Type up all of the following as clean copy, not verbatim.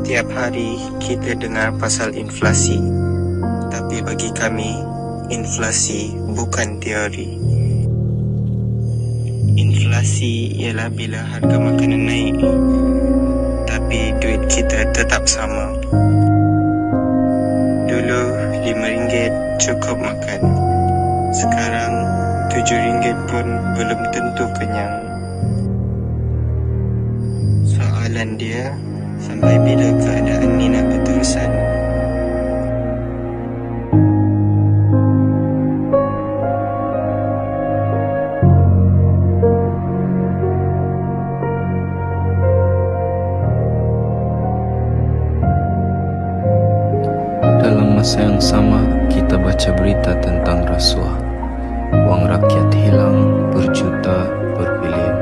Setiap hari kita dengar pasal inflasi, tapi bagi kami, inflasi bukan teori. Inflasi ialah bila harga makanan naik, tapi duit kita tetap sama. Dulu RM5 cukup makan, sekarang RM7 pun belum tentu kenyang. Soalan dia, sampai bila keadaan ni nak berterusan? Dalam masa yang sama, kita baca berita tentang rasuah. Wang rakyat hilang berjuta berbilion.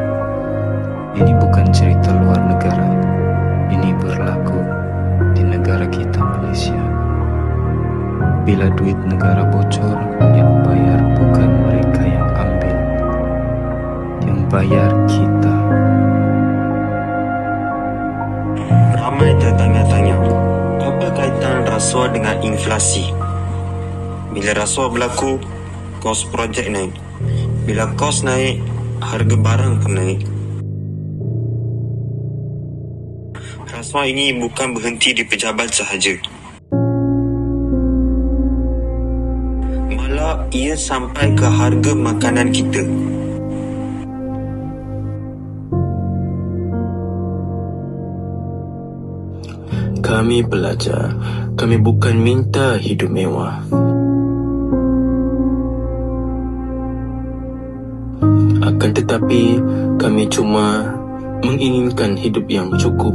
Ini bukan cerita luar negara. Ini berlaku di negara kita, Malaysia. Bila duit negara bocor, yang bayar bukan mereka yang ambil. Yang bayar kita. Ramai tertanya-tanya, apa kaitan rasuah dengan inflasi? Bila rasuah berlaku, kos projek naik. Bila kos naik, harga barang pun naik. Rasuah ini bukan berhenti di pejabat sahaja. Malah ia sampai ke harga makanan kita. Kami belajar, kami bukan minta hidup mewah. Akan tetapi, kami cuma menginginkan hidup yang cukup.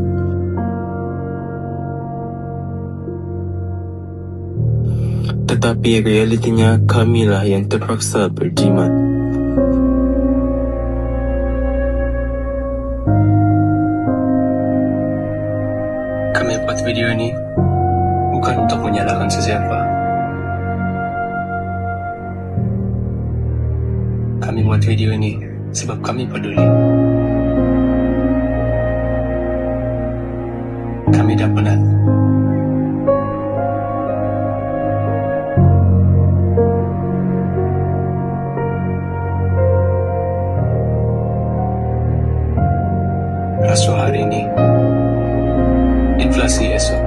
Tetapi realitinya kamilah yang terpaksa berjimat. Kami buat video ini bukan untuk menyalahkan sesiapa. Kami buat video ini sebab kami peduli. Kami dah penat. Rasuah hari ini, inflasi esok.